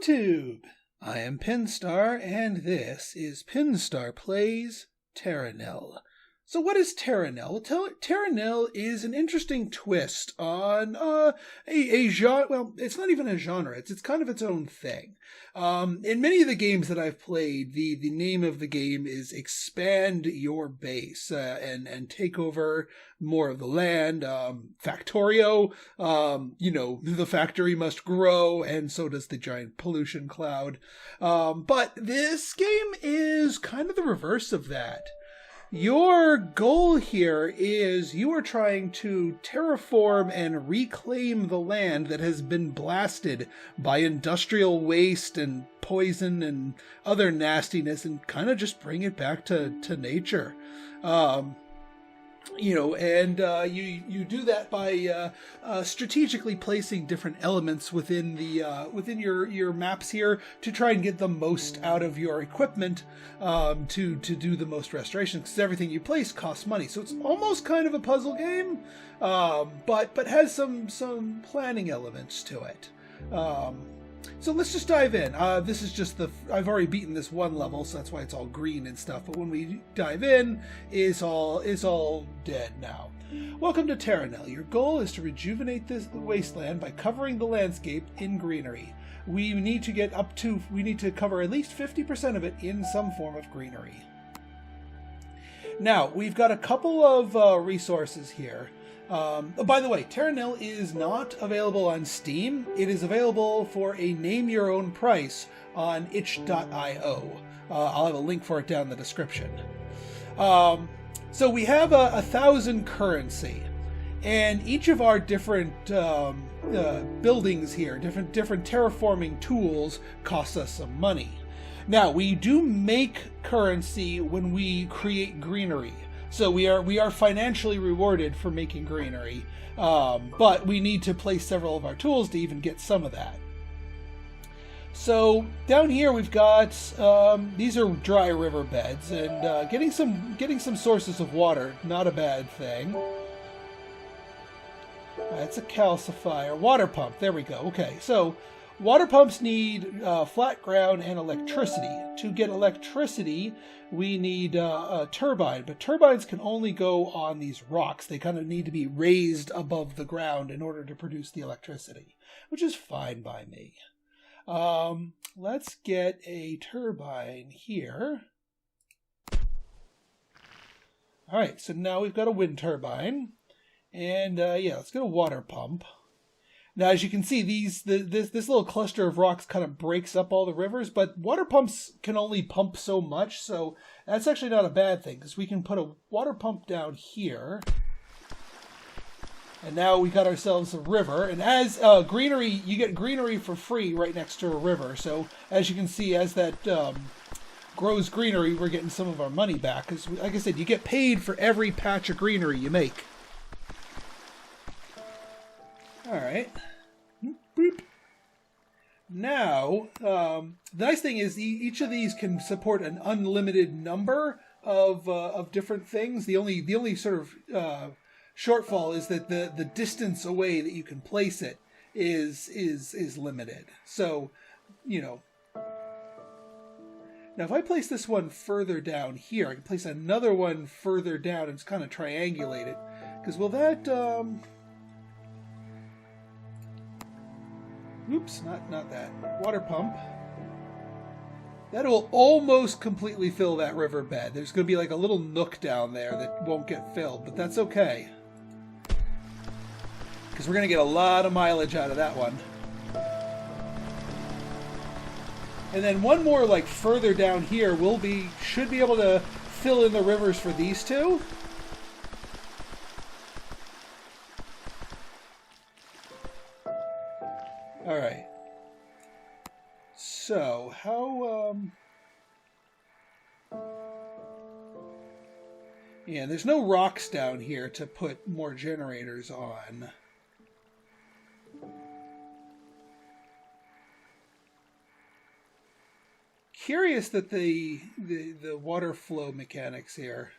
YouTube! I am Pinstar, and this is Pinstar Plays Terra Nil. So what is Terra Nil? Terra Nil is an interesting twist on a genre. Well, it's not even a genre. It's kind of its own thing. In many of the games that I've played, the name of the game is expand your base and take over more of the land. Factorio, the factory must grow, and so does the giant pollution cloud. But this game is kind of the reverse of that. Your goal here is you are trying to terraform and reclaim the land that has been blasted by industrial waste and poison and other nastiness and kind of just bring it back to nature. You do that by strategically placing different elements within your maps here to try and get the most out of your equipment to do the most restoration, because everything you place costs money. So it's almost kind of a puzzle game, but has some planning elements to it. So let's just dive in. This is just I've already beaten this one level, so that's why it's all green and stuff. But when we dive in, it's all dead now. Welcome to Terra Nil. Your goal is to rejuvenate this wasteland by covering the landscape in greenery. We need to cover at least 50% of it in some form of greenery. Now, we've got a couple of resources here. By the way, Terra Nil is not available on Steam. It is available for a name-your-own price on itch.io. I'll have a link for it down in the description. So we have 1,000 currency, and each of our different buildings here, different terraforming tools, cost us some money. Now, we do make currency when we create greenery. So we are financially rewarded for making greenery, but we need to place several of our tools to even get some of that. So down here we've got these are dry river beds, and getting some sources of water, not a bad thing. It's a calcifier, water pump. There we go. Okay, so water pumps need flat ground and electricity. To get electricity, we need a turbine, but turbines can only go on these rocks. They kind of need to be raised above the ground in order to produce the electricity, which is fine by me. Let's get a turbine here. All right, so now we've got a wind turbine, and let's get a water pump. Now, as you can see, this little cluster of rocks kind of breaks up all the rivers, but water pumps can only pump so much, so that's actually not a bad thing, because we can put a water pump down here. And now we got ourselves a river, and as greenery, you get greenery for free right next to a river. So as you can see, as that grows greenery, we're getting some of our money back, because like I said, you get paid for every patch of greenery you make. All right. Boop. Now, the nice thing is each of these can support an unlimited number of different things. The only sort of shortfall is that the distance away that you can place it is limited. So, now if I place this one further down here, I can place another one further down and just kind of triangulate it. Because will that oops, not that. Water pump. That will almost completely fill that riverbed. There's going to be like a little nook down there that won't get filled, but that's okay. Because we're going to get a lot of mileage out of that one. And then one more like further down here should be able to fill in the rivers for these two. All right. So, how, yeah, there's no rocks down here to put more generators on. Curious that the water flow mechanics here.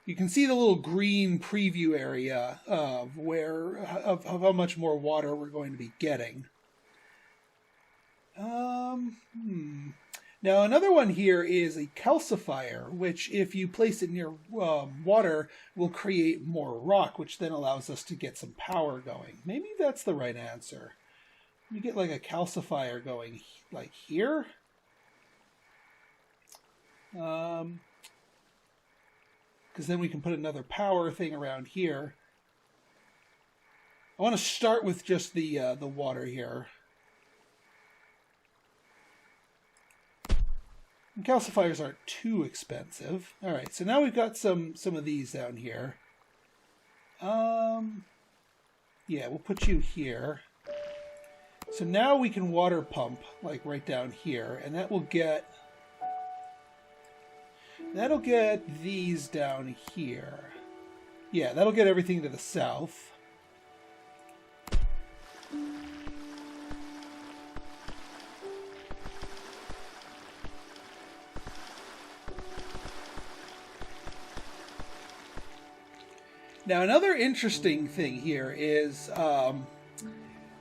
You can see the little green preview area of how much more water we're going to be getting. Now another one here is a calcifier, which if you place it near water will create more rock, which then allows us to get some power going. Maybe that's the right answer. You get like a calcifier going like here. Because then we can put another power thing around here. I want to start with just the water here. And calcifiers aren't too expensive. All right, so now we've got some of these down here. Yeah, we'll put you here. So now we can water pump like right down here, and that will get. That'll get these down here. Yeah, that'll get everything to the south. Now, another interesting thing here is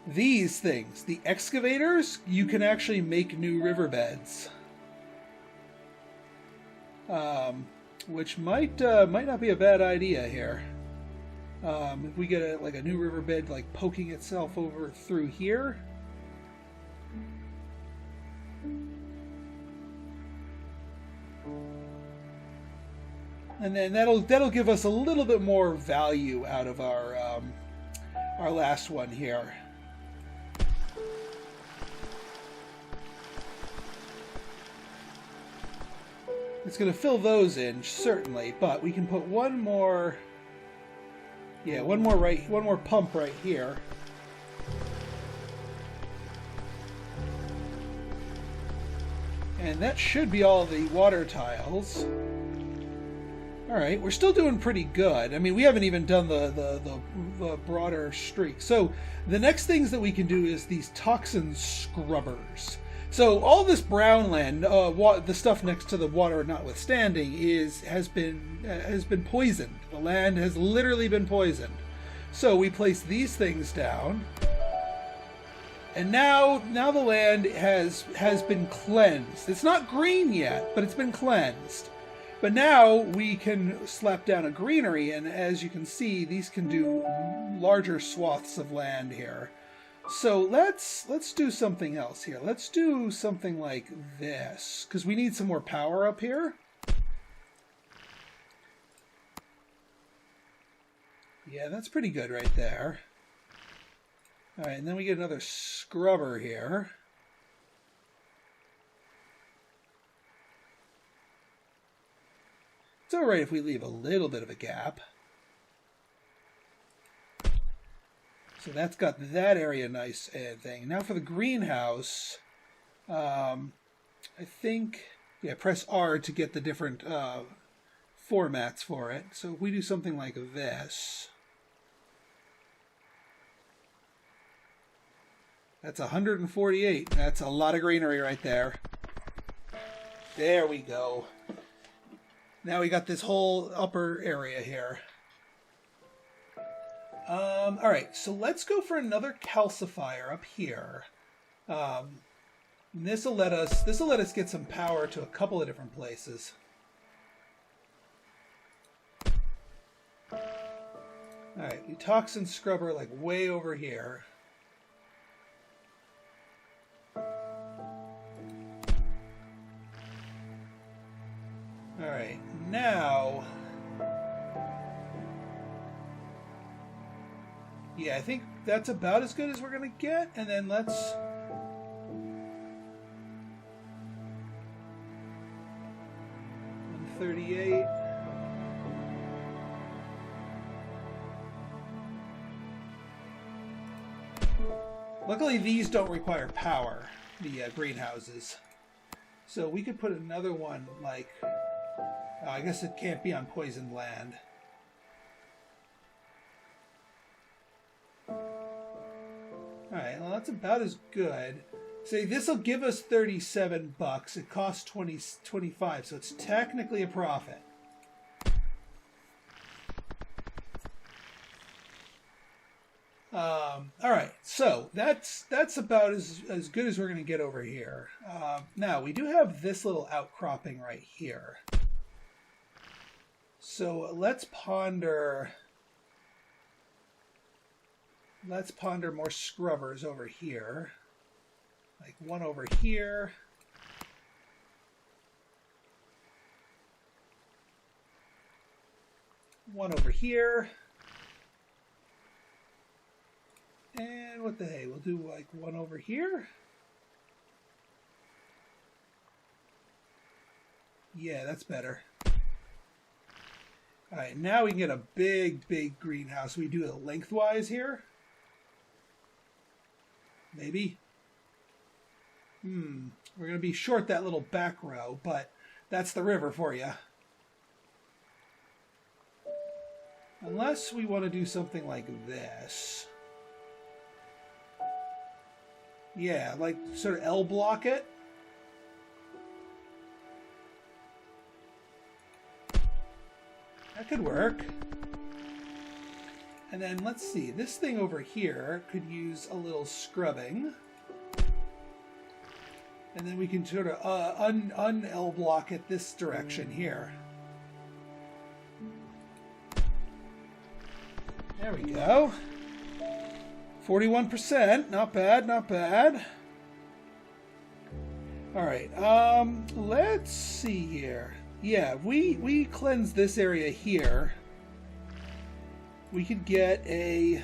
these things. The excavators, you can actually make new riverbeds. Which might not be a bad idea here. If we get a new riverbed like poking itself over through here. And then that'll give us a little bit more value out of our last one here. It's going to fill those in, certainly, but we can put one more pump right here. And that should be all the water tiles. Alright, we're still doing pretty good. I mean, we haven't even done the broader streak. So, the next things that we can do is these toxin scrubbers. So all this brown land, the stuff next to the water notwithstanding, has been poisoned. The land has literally been poisoned. So we place these things down, and now the land has been cleansed. It's not green yet, but it's been cleansed. But now we can slap down a greenery, and as you can see, these can do larger swaths of land here. So let's do something else here. Let's do something like this, because we need some more power up here. Yeah, that's pretty good right there. All right, and then we get another scrubber here. It's all right if we leave a little bit of a gap. So that's got that area nice and thing. Now for the greenhouse, I think, yeah, press R to get the different formats for it. So if we do something like this, that's 148. That's a lot of greenery right there. There we go. Now we got this whole upper area here. All right, so let's go for another calcifier up here. This will let us get some power to a couple of different places. All right, the toxin scrubber like way over here. All right, now. Yeah, I think that's about as good as we're going to get. And then let's... 138. Luckily, these don't require power, the greenhouses. So we could put another one like... I guess it can't be on poisoned land. Alright, well that's about as good. Say this will give us $37. It costs 25, so it's technically a profit. All right, so that's about as good as we're going to get over here. Now, we do have this little outcropping right here. So let's ponder more scrubbers over here. Like one over here. One over here. And what the hey, we'll do like one over here. Yeah, that's better. All right, now we can get a big greenhouse. We do it lengthwise here. Maybe. We're going to be short that little back row, but that's the river for you. Unless we want to do something like this. Yeah, like sort of L block it. That could work. And then let's see, this thing over here could use a little scrubbing. And then we can sort of un-L block it this direction here. There we go. 41%, not bad, not bad. All right, let's see here. Yeah, we cleanse this area here. We could get a...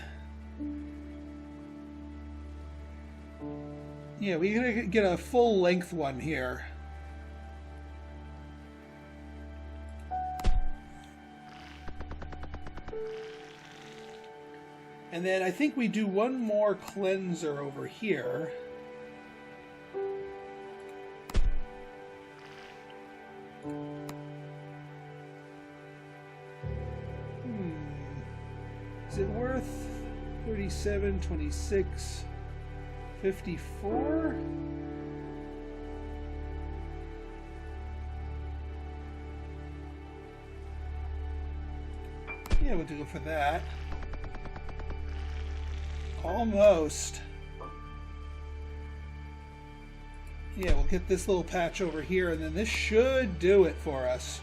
Yeah, we could get a full length one here. And then I think we do one more cleanser over here. Is it worth 37, 26, 54? Yeah, we'll do it for that. Almost. Yeah, we'll get this little patch over here, and then this should do it for us.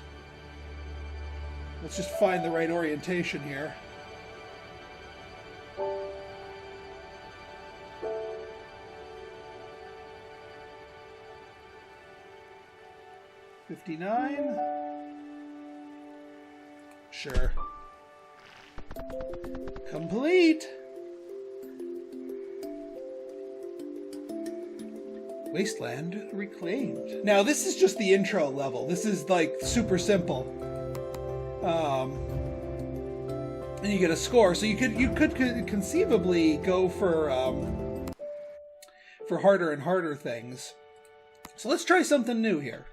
Let's just find the right orientation here. $59. Sure. Complete. Wasteland reclaimed. Now this is just the intro level. This is like super simple. And you get a score. So you could conceivably go for harder and harder things. So let's try something new here.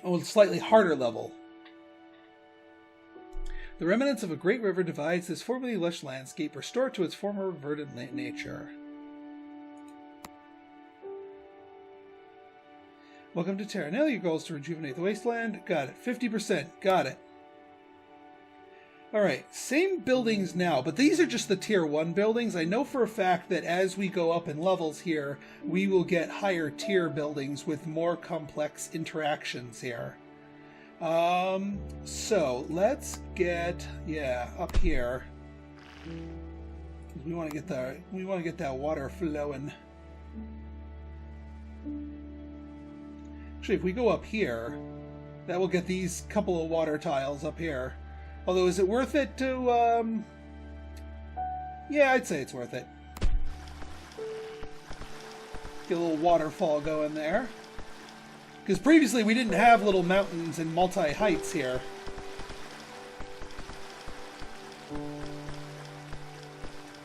Oh, a slightly harder level. The remnants of a great river divides this formerly lush landscape. Restore it to its former verdant nature. Welcome to Terra Nil. Your goal is to rejuvenate the wasteland. Got it. 50%. Got it. Alright, same buildings now, but these are just the tier 1 buildings. I know for a fact that as we go up in levels here, we will get higher tier buildings with more complex interactions here. So let's get, up here. We want to get that water flowing. Actually, if we go up here, that will get these couple of water tiles up here. Although, is it worth it to, yeah, I'd say it's worth it. Get a little waterfall going there. Because previously we didn't have little mountains and multi-heights here.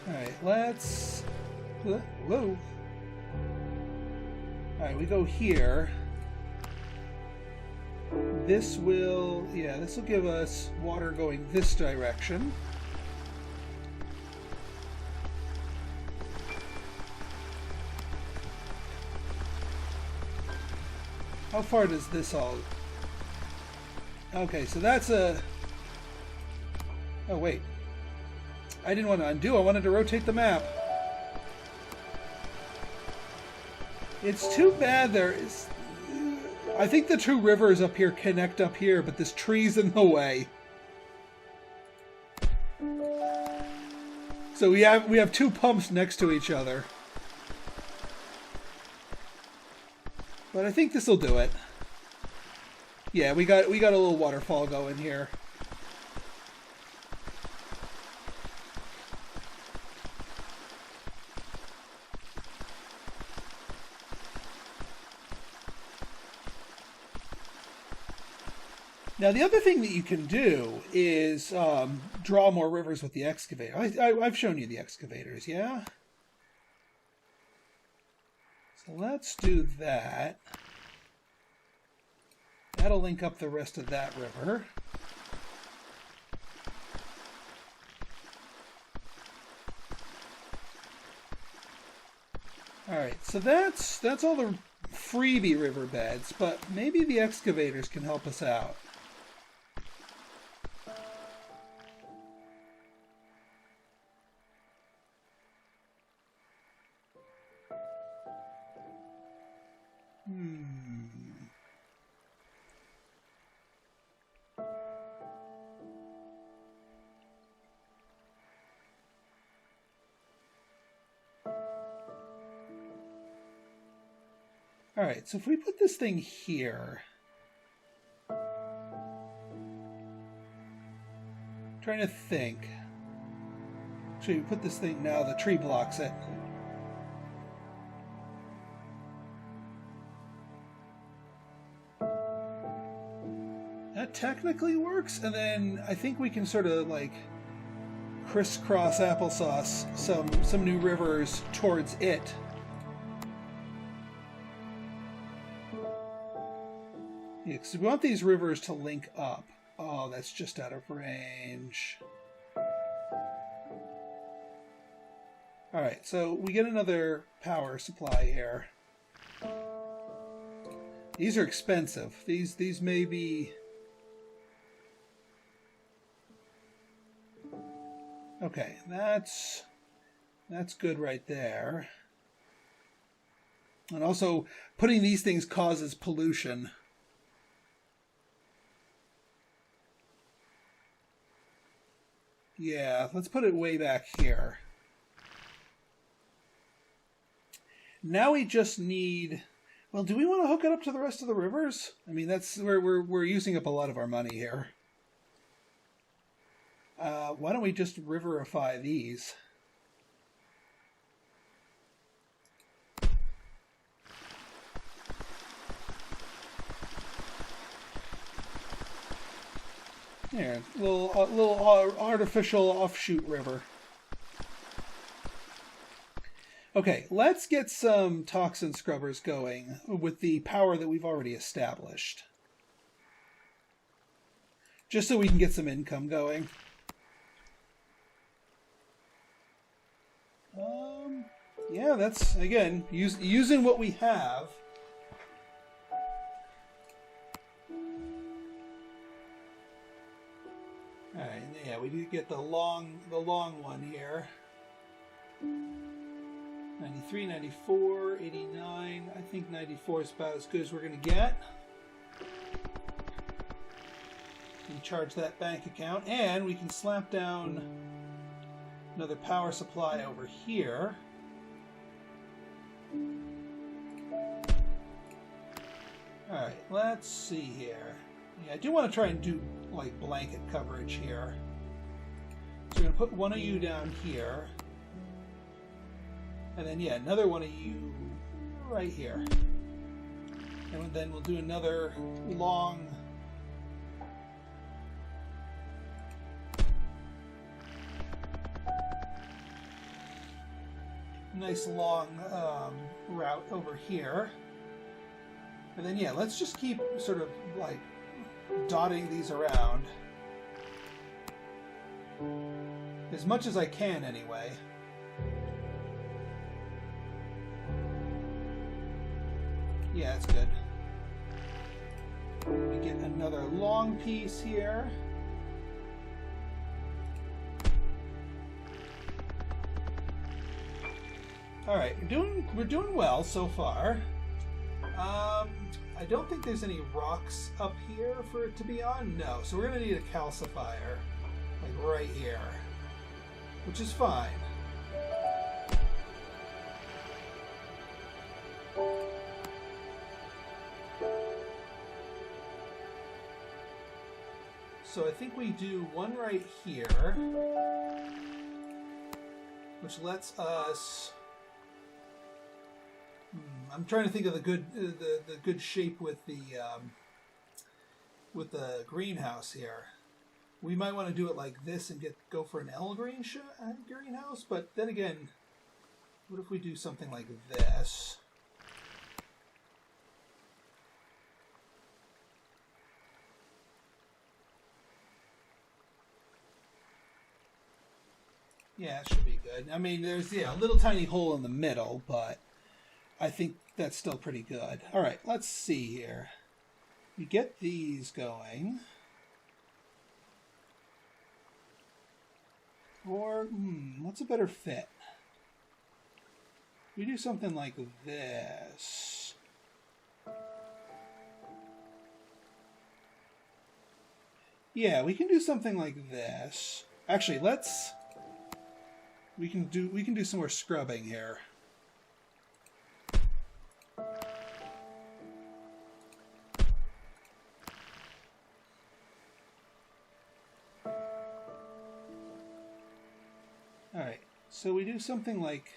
Alright, let's... Whoa. Alright, we go here. This will give us water going this direction. How far does this all... Okay, so that's a... Oh, wait. I didn't want to undo. I wanted to rotate the map. It's too bad there is... I think the two rivers up here connect up here, but this tree's in the way. So we have two pumps next to each other. But I think this will do it. Yeah, we got a little waterfall going here. Now, the other thing that you can do is draw more rivers with the excavator. I've shown you the excavators, yeah? So let's do that. That'll link up the rest of that river. Alright, so that's all the freebie riverbeds, but maybe the excavators can help us out. Alright, so if we put this thing here... trying to think. Actually, we put this thing now, the tree blocks it. That technically works, and then I think we can sort of like crisscross applesauce some new rivers towards it. Yeah, because we want these rivers to link up. Oh, that's just out of range. Alright, so we get another power supply here. These are expensive. These may be... Okay, that's good right there. And also, putting these things causes pollution. Yeah, let's put it way back here. Now we just need... Well, do we want to hook it up to the rest of the rivers? I mean, that's where we're using up a lot of our money here. Why don't we just riverify these? There, little artificial offshoot river. Okay, let's get some toxin scrubbers going with the power that we've already established. Just so we can get some income going. Yeah, that's, again, using what we have. Alright, yeah, we do get the long one here. 93, 94, 89. I think 94 is about as good as we're going to get. We can charge that bank account, and we can slap down another power supply over here. Alright, let's see here. Yeah, I do want to try and do like blanket coverage here. So we're going to put one of you down here. And then, yeah, another one of you right here. And then we'll do another long... nice long route over here. And then, yeah, let's just keep sort of like dotting these around. As much as I can, anyway. Yeah, that's good. We get another long piece here. All right, we're doing well so far. I don't think there's any rocks up here for it to be on. No, so we're gonna need a calcifier, like right here, which is fine. So I think we do one right here, which lets us. I'm trying to think of the good shape with the greenhouse here. We might want to do it like this and go for an L greenhouse, but then again, what if we do something like this? Yeah, it should be good. I mean, there's a little tiny hole in the middle, but I think that's still pretty good. All right, let's see here. We get these going. Or, what's a better fit? We do something like this. Yeah, we can do something like this. Actually, we can do some more scrubbing here. All right, so we do something like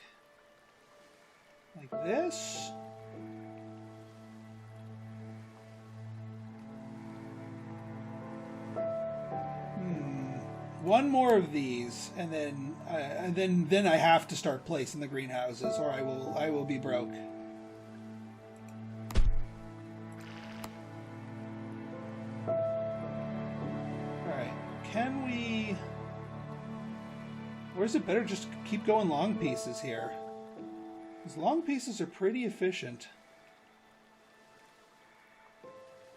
this. One more of these, and then I have to start placing the greenhouses, or I will be broke. All right, can we? Or is it better just to keep going long pieces here? Because long pieces are pretty efficient.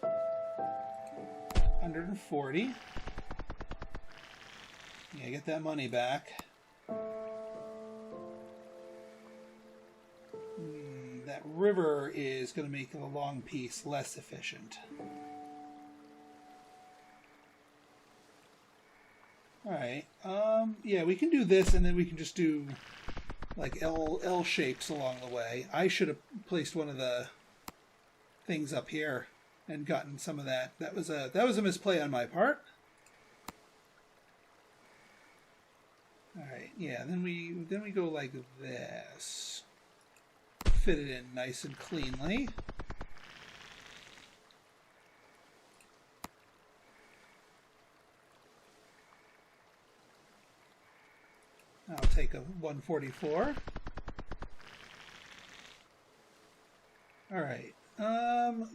140. Yeah, get that money back. That river is going to make the long piece less efficient. Alright, yeah, we can do this, and then we can just do like L shapes along the way. I should have placed one of the things up here and gotten some of that. That was a misplay on my part. Alright, yeah, then we go like this. Fit it in nice and cleanly. I'll take a 144. Alright,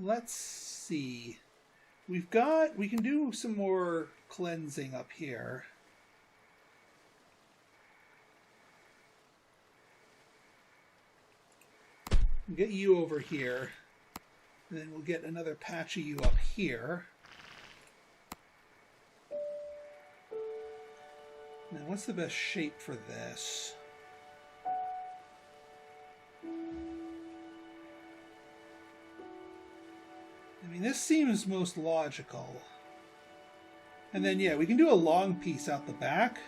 let's see. We can do some more cleansing up here. We'll get you over here, and then we'll get another patch of you up here. Now, what's the best shape for this? I mean, this seems most logical. And then, yeah, we can do a long piece out the back.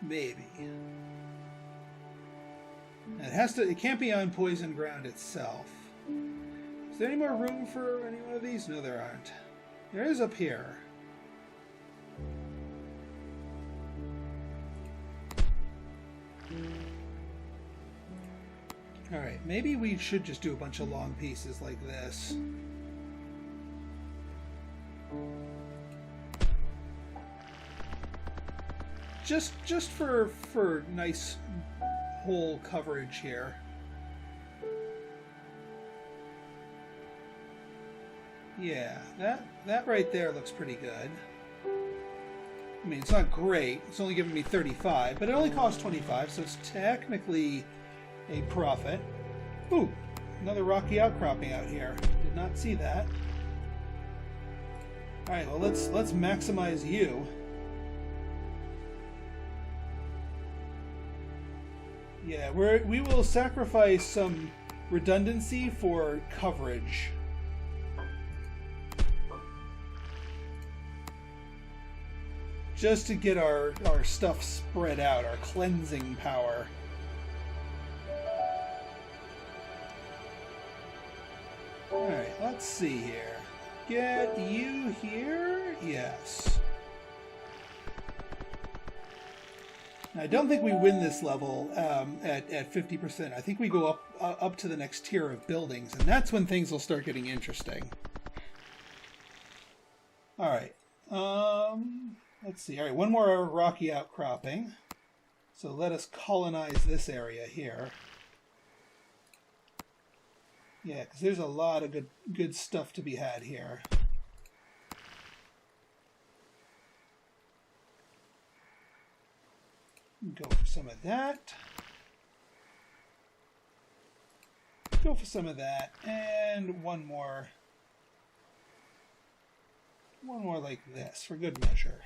Maybe. It can't be on poison ground itself. Is there any more room for any one of these? No, there aren't. There is up here. Alright, maybe we should just do a bunch of long pieces like this. Just for nice hole coverage here. Yeah, that right there looks pretty good. I mean, it's not great. It's only giving me 35, but it only costs 25, so it's technically a profit. Ooh, another rocky outcropping out here. Did not see that. Alright, well let's maximize you. Yeah, we will sacrifice some redundancy for coverage. Just to get our stuff spread out, our cleansing power. Alright, let's see here. Get you here? Yes. Now, I don't think we win this level at 50%. I think we go up to the next tier of buildings, and that's when things will start getting interesting. Alright. Let's see. Alright, one more rocky outcropping. So let us colonize this area here. Yeah, because there's a lot of good stuff to be had here. Go for some of that. Go for some of that. And one more like this for good measure.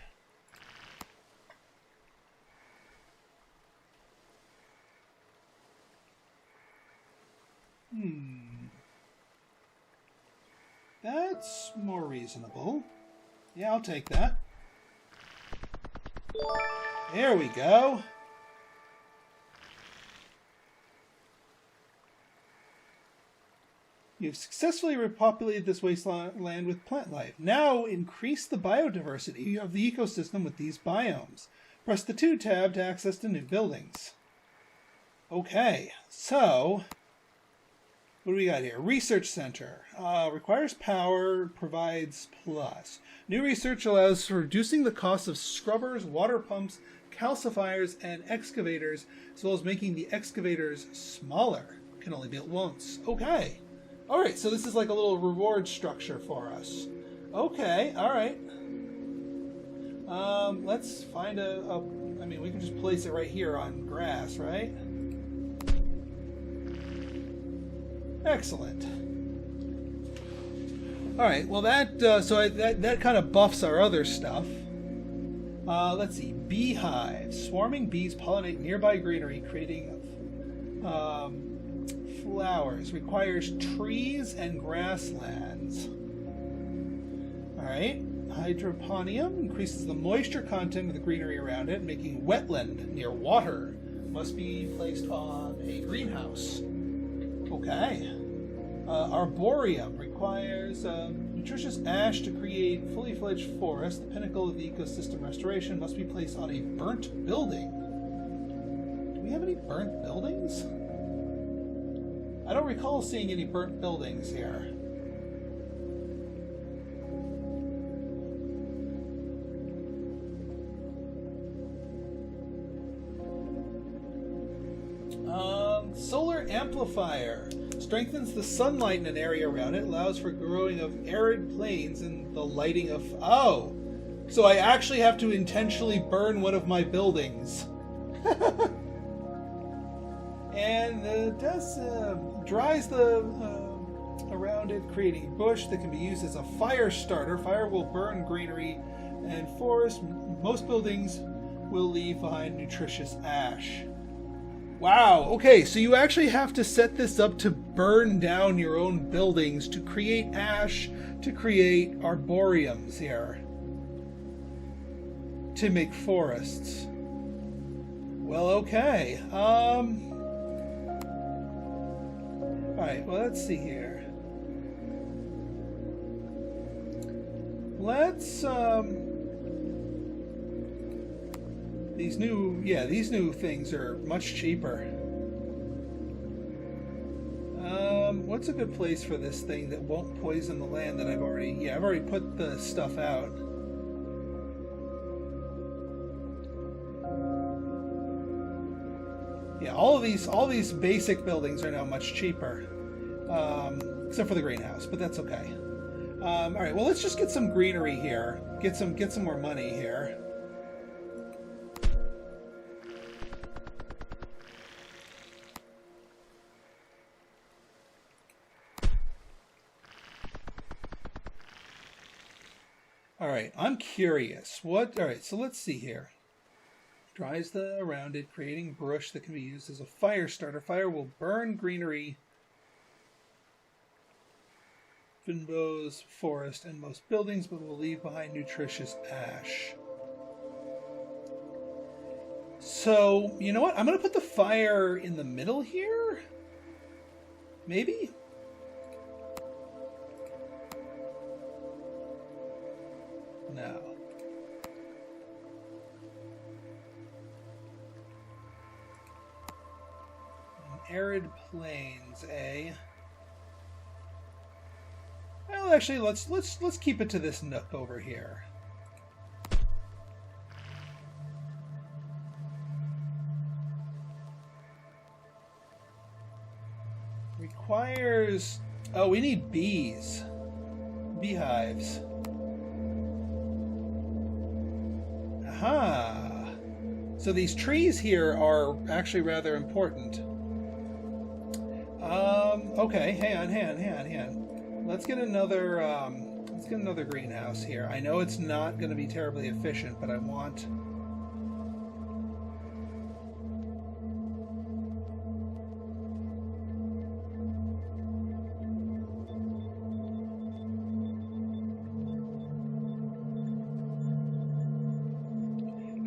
That's more reasonable. Yeah, I'll take that. There we go. You've successfully repopulated this wasteland with plant life. Now increase the biodiversity of the ecosystem with these biomes. Press the 2 tab to access the new buildings. Okay, so what do we got here? Research Center. Requires power, provides plus. New research allows for reducing the cost of scrubbers, water pumps, calcifiers, and excavators, as well as making the excavators smaller. Can only be built once. Okay. Alright, so this is like a little reward structure for us. Okay, alright. Let's find I mean, we can just place it right here on grass, right? Excellent. Alright, well that kind of buffs our other stuff. Let's see. Beehives. Swarming bees pollinate nearby greenery, creating flowers. Requires trees and grasslands. Alright. Hydroponium increases the moisture content of the greenery around it, making wetland near water. Must be placed on a greenhouse. Okay. Arboreum requires nutritious ash to create fully fledged forest. The pinnacle of the ecosystem restoration must be placed on a burnt building. Do we have any burnt buildings? I don't recall seeing any burnt buildings here. Solar amplifier. Strengthens the sunlight in an area around it, allows for growing of arid plains and the lighting of... Oh! So I actually have to intentionally burn one of my buildings. And it does dries the around it, creating a bush that can be used as a fire starter. Fire will burn greenery and forest. Most buildings will leave behind nutritious ash. Wow, okay, so you actually have to set this up to burn down your own buildings to create ash, to create arboreums here, to make forests. Well, okay. Alright, well, let's see here. Let's, these new things are much cheaper. What's a good place for this thing that won't poison the land that I've already put the stuff out. Yeah, all these basic buildings are now much cheaper. Except for the greenhouse, but that's okay. Alright, well, let's just get some greenery here. Get some more money here. All right, I'm curious. What? All right, so let's see here. Dries the around it, creating brush that can be used as a fire starter. Fire will burn greenery, Finbo's forest, and most buildings, but will leave behind nutritious ash. So, you know what? I'm going to put the fire in the middle here? Maybe? No. Arid plains, eh? Well, actually, let's keep it to this nook over here. Requires... Oh, we need bees. Beehives. Aha! So these trees here are actually rather important. Okay, hang on. Let's get another greenhouse here. I know it's not going to be terribly efficient, but I want...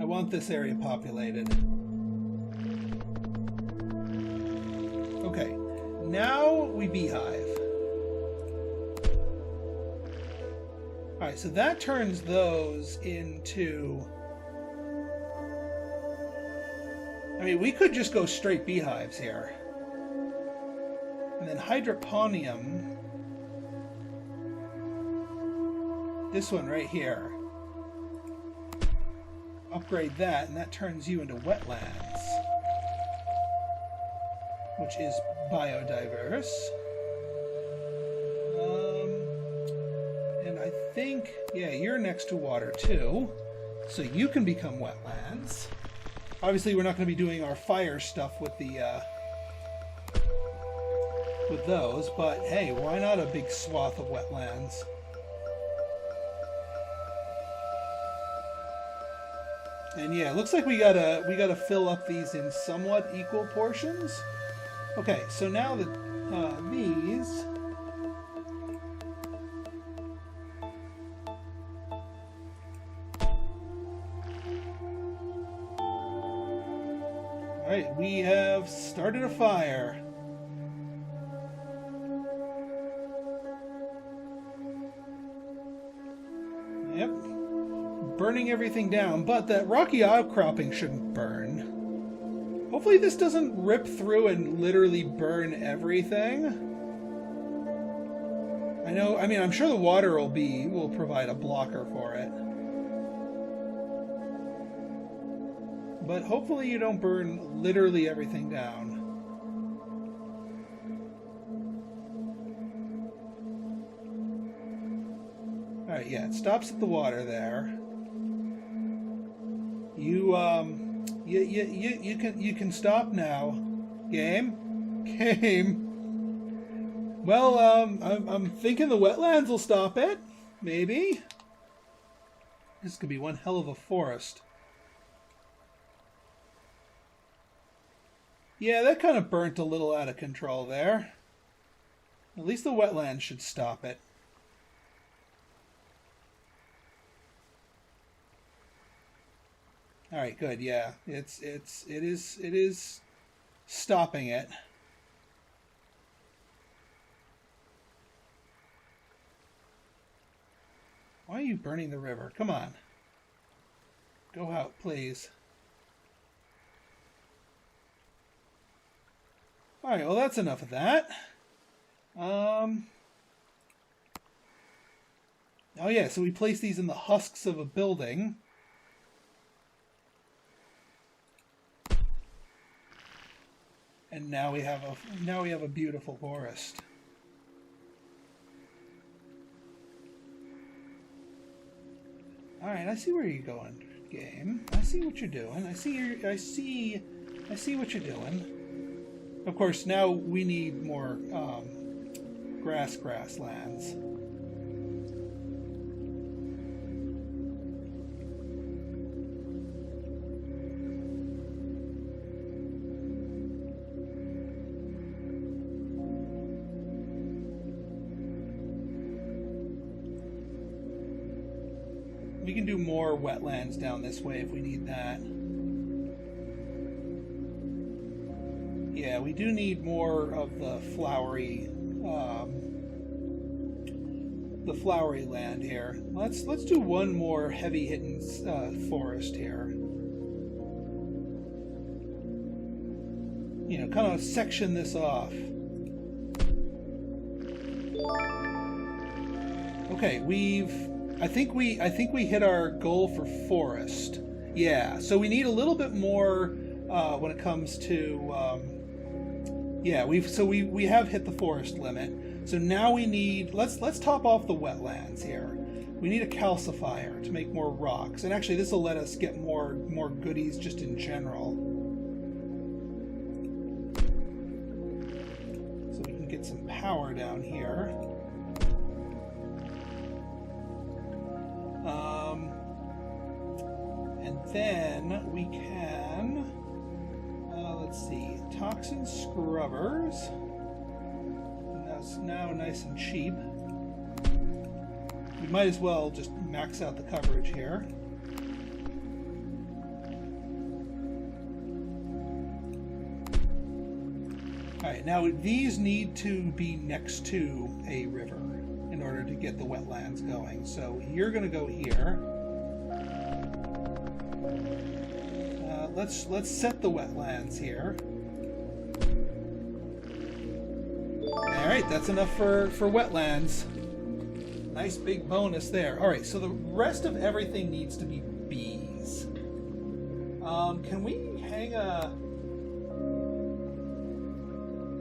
I want this area populated. Okay, now we beehive. Alright, so that turns those into... I mean, we could just go straight beehives here. And then hydroponium. This one right here. Upgrade that, and that turns you into wetlands, which is biodiverse. And I think, yeah, you're next to water too, so you can become wetlands. Obviously, we're not going to be doing our fire stuff with the with those, but hey, why not a big swath of wetlands? And yeah, it looks like we gotta fill up these in somewhat equal portions. Okay, so now that these. All right, we have started a fire. Yep. Burning everything down, but that rocky outcropping shouldn't burn. Hopefully this doesn't rip through and literally burn everything. I'm sure the water will provide a blocker for it. But hopefully you don't burn literally everything down. Alright, yeah, it stops at the water there. You can stop now. Game. Well, I'm thinking the wetlands will stop it. Maybe. This could be one hell of a forest. Yeah, that kind of burnt a little out of control there. At least the wetlands should stop it. All right, good. Yeah, it is stopping it. Why are you burning the river? Come on. Go out, please. All right, well, that's enough of that. Oh yeah, so we place these in the husks of a building. And now we have a beautiful forest. All right, I see where you're going, game. I see what you're doing. I see what you're doing. Of course, now we need more grasslands. We can do more wetlands down this way if we need that. Yeah, we do need more of the flowery land here. Let's do one more heavy-hitting forest here. You know, kind of section this off. Okay, I think we hit our goal for forest. Yeah, so we need a little bit more when it comes to yeah, we have hit the forest limit. So now we need let's top off the wetlands here. We need a calcifier to make more rocks. And actually this will let us get more goodies just in general. So we can get some power down here. And then we can, let's see, toxin scrubbers. And that's now nice and cheap. We might as well just max out the coverage here. Alright, now these need to be next to a river in order to get the wetlands going. So you're going to go here. Let's set the wetlands here. Alright, that's enough for wetlands. Nice big bonus there. Alright, so the rest of everything needs to be bees. Can we hang a...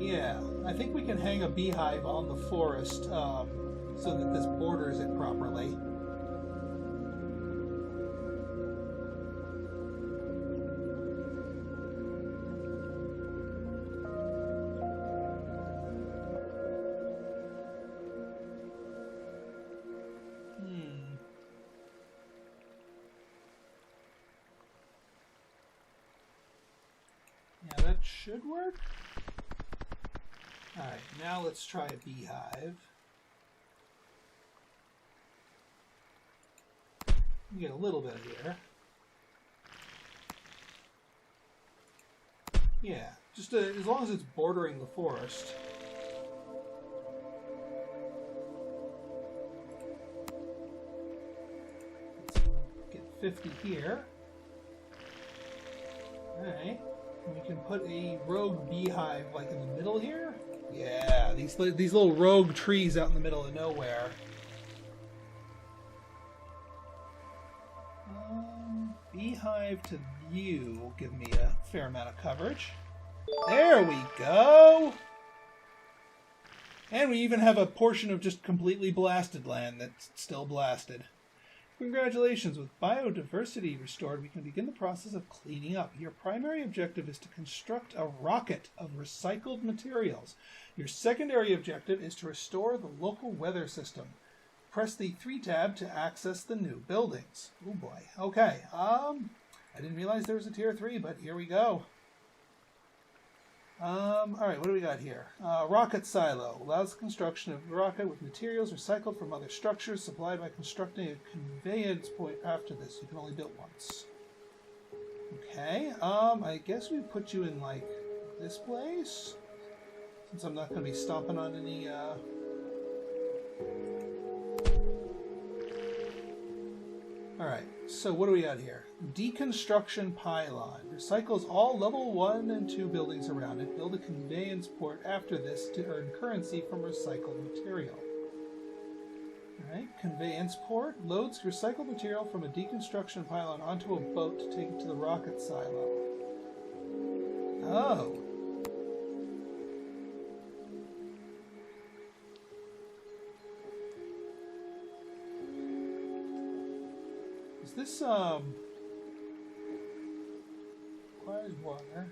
Yeah, I think we can hang a beehive on the forest so that this borders it properly. Yeah, that should work. Alright, now let's try a beehive. You get a little bit here. Yeah, just as long as it's bordering the forest. Let's get 50 here. Alright. We can put a rogue beehive like in the middle here. Yeah, these little rogue trees out in the middle of nowhere. Beehive to view will give me a fair amount of coverage. There we go! And we even have a portion of just completely blasted land that's still blasted. Congratulations, with biodiversity restored, we can begin the process of cleaning up. Your primary objective is to construct a rocket of recycled materials. Your secondary objective is to restore the local weather system. Press the 3 tab to access the new buildings. Oh boy. Okay. I didn't realize there was a tier 3, but here we go. Alright, what do we got here? Rocket silo. Allows the construction of a rocket with materials recycled from other structures supplied by constructing a conveyance point after this. You can only build once. Okay, I guess we put you in, like, this place? Since I'm not going to be stomping on any, Alright, so what do we got here? Deconstruction pylon. Recycles all level 1 and 2 buildings around it. Build a conveyance port after this to earn currency from recycled material. Alright, conveyance port. Loads recycled material from a deconstruction pylon onto a boat to take it to the rocket silo. Oh. Is this, requires water.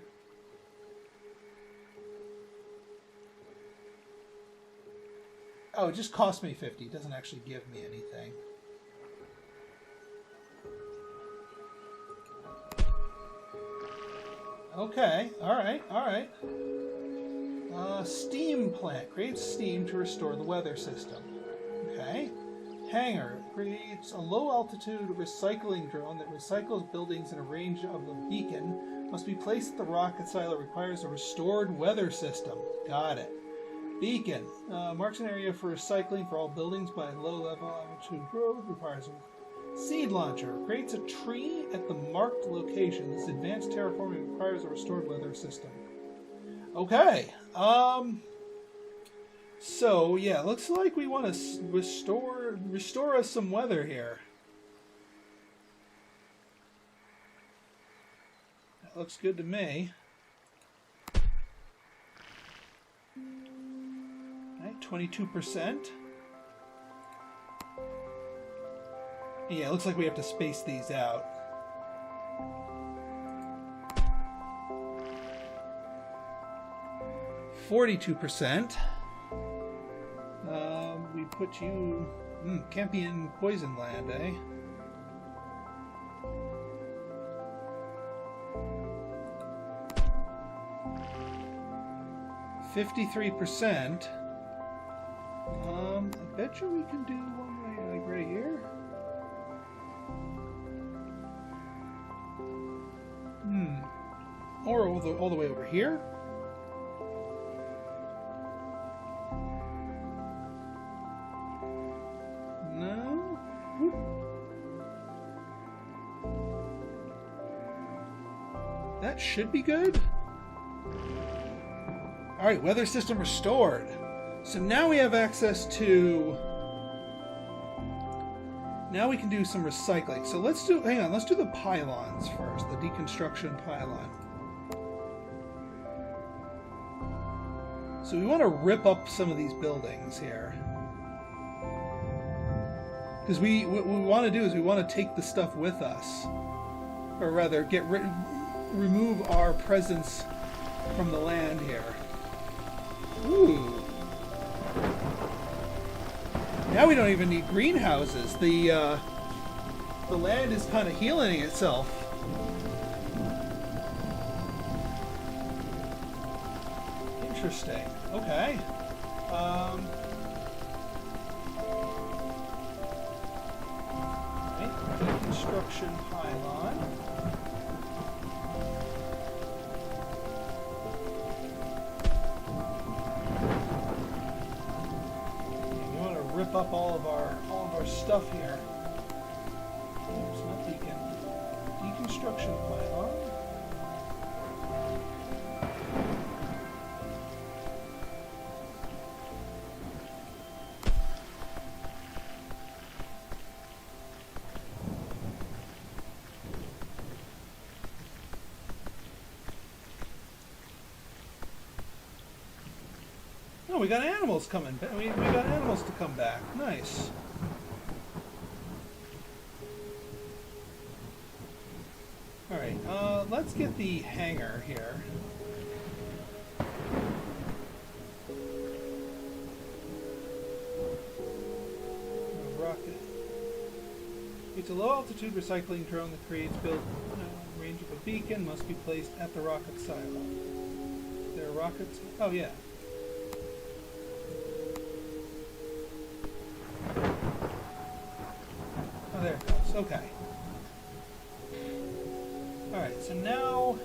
Oh, it just cost me 50. It doesn't actually give me anything. Okay, alright, alright. Steam plant. Creates steam to restore the weather system. Okay. Hangar creates a low-altitude recycling drone that recycles buildings in a range of a beacon. Must be placed at the rocket silo. Requires a restored weather system. Got it. Beacon marks an area for recycling for all buildings by low-level altitude growth. Requires a seed launcher. Creates a tree at the marked location. This advanced terraforming requires a restored weather system. Okay. So yeah, looks like we want to restore us some weather here. That looks good to me. Right, 22%. Yeah, it looks like we have to space these out. %. We put you... can't be in poison land, eh? %. I bet you we can do one like right here. Or all the way over here. No. That should be good. Alright, weather system restored. So now we have access to... Now we can do some recycling. So let's do... Hang on, let's do the pylons first. The deconstruction pylon. So we want to rip up some of these buildings here. Because what we want to do is we want to take the stuff with us. Or rather, remove our presence from the land here. Ooh. Now we don't even need greenhouses. The land is kind of healing itself. Interesting. Okay. Construction pylon. We want to rip up all of our stuff here. Oops, not beacon. Deconstruction pylon. Oh, we got animals coming. We got animals to come back. Nice. All right. Let's get the hangar here. Rocket. It's a low-altitude recycling drone that creates built range of a beacon. Must be placed at the rocket silo. There are rockets. Oh yeah. Oh, there it goes. Okay. Alright, so now...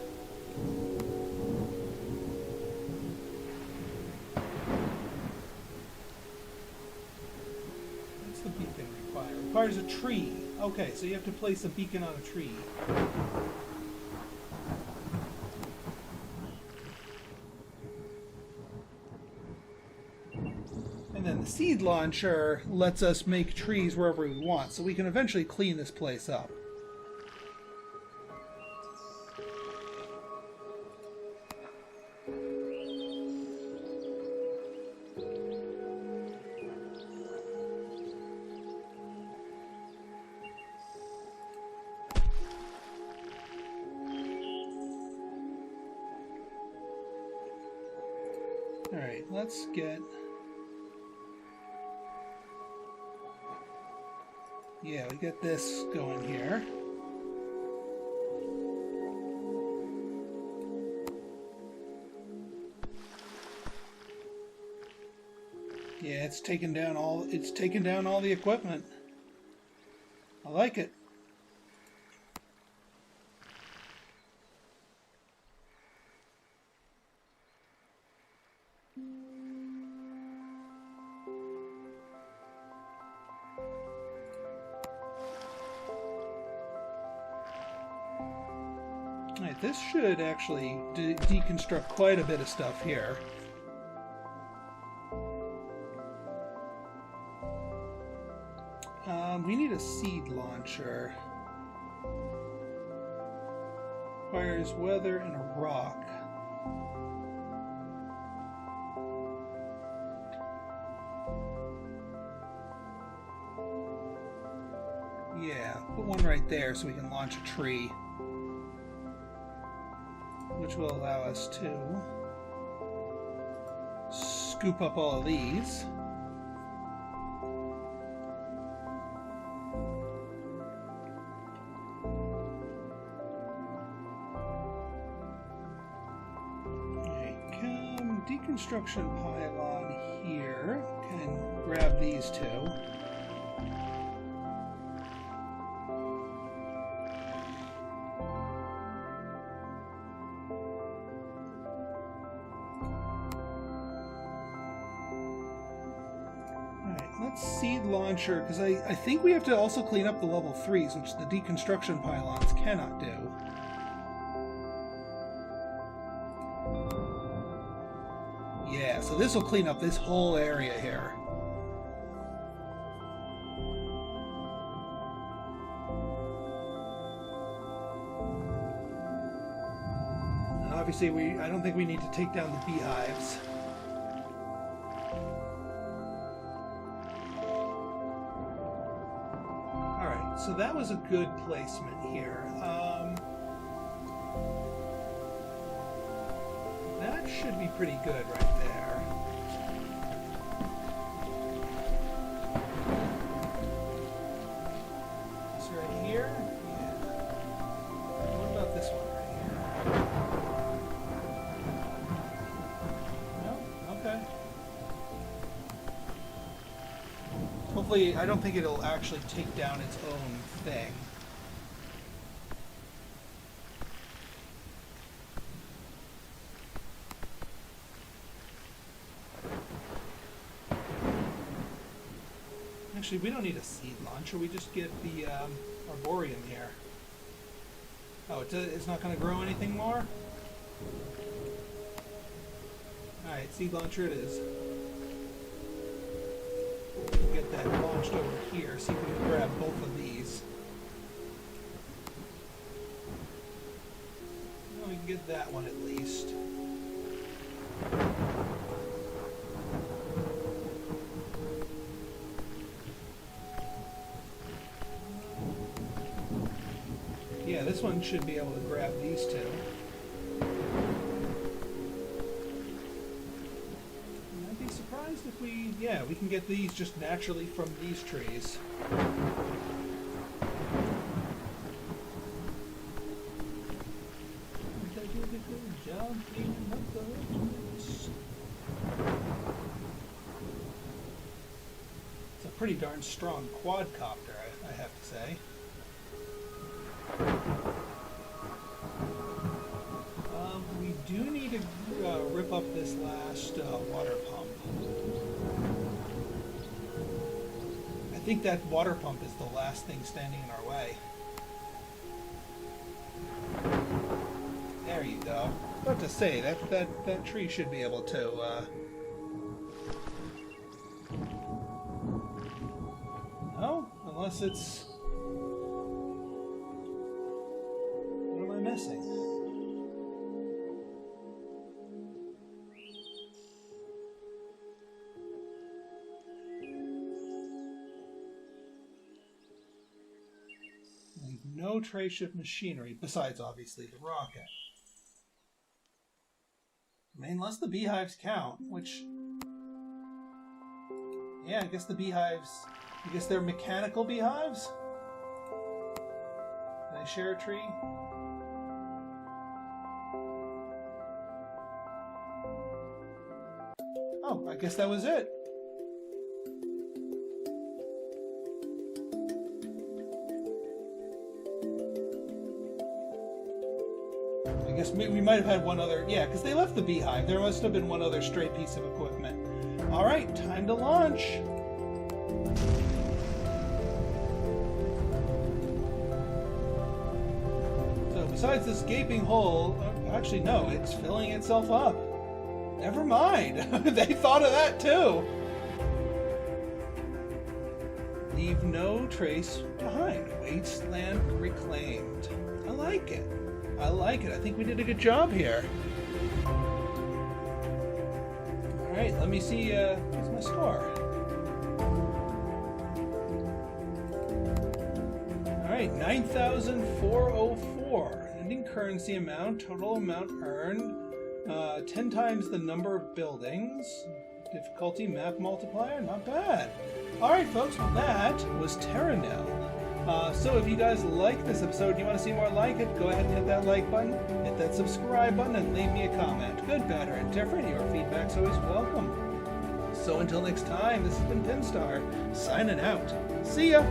What's the beacon require? It requires a tree. Okay, so you have to place a beacon on a tree. And then the seed launcher lets us make trees wherever we want, so we can eventually clean this place up. Alright, let's get... Yeah, we get this going here. Yeah, it's taken down all the equipment. I like it. Alright, this should actually deconstruct quite a bit of stuff here. We need a seed launcher. Requires weather and a rock. Yeah, put one right there so we can launch a tree, which will allow us to scoop up all of these. Deconstruction pylon here. Can grab these two. Alright, let's seed launcher, because I think we have to also clean up the level 3s, which the deconstruction pylons cannot do. Yeah, so this will clean up this whole area here. And obviously, I don't think we need to take down the beehives. Alright, so that was a good placement here. That should be pretty good right there. This right here? Yeah. What about this one right here? No? Okay. Hopefully, I don't think it'll actually take down its own thing. Actually, we don't need a seed launcher. We just get the arboreum here. Oh, it's not going to grow anything more? Alright, seed launcher it is. We'll get that launched over here. See if we can grab both of these. Well, we can get that one at least. Yeah, this one should be able to grab these two. I'd be surprised if we can get these just naturally from these trees. They did a good job cleaning up the trees. It's a pretty darn strong quadcopter, I have to say. We do need to rip up this last water pump. I think that water pump is the last thing standing in our way. There you go. About to say that tree should be able to. No, unless it's. What am I missing? No trace of machinery, besides obviously the rocket. I mean, unless the beehives count, which... Yeah, I guess the beehives... I guess they're mechanical beehives? Can they share a tree? Oh, I guess that was it. guess. We might have had one other... Yeah, because they left the beehive. There must have been one other stray piece of equipment. All right, time to launch. So besides this gaping hole... Actually, no, it's filling itself up. Never mind. They thought of that, too. Leave no trace behind. Wasteland reclaimed. I like it. I like it. I think we did a good job here. Alright, let me see, what's my score? Alright, 9,404. Ending currency amount, total amount earned, 10 times the number of buildings. Difficulty map multiplier, not bad. Alright folks, well that was Terra Nil. So if you guys like this episode and you want to see more like it, go ahead and hit that like button, hit that subscribe button, and leave me a comment. Good, bad, or indifferent, your feedback's always welcome. So until next time, this has been Pinstar, signing out. See ya!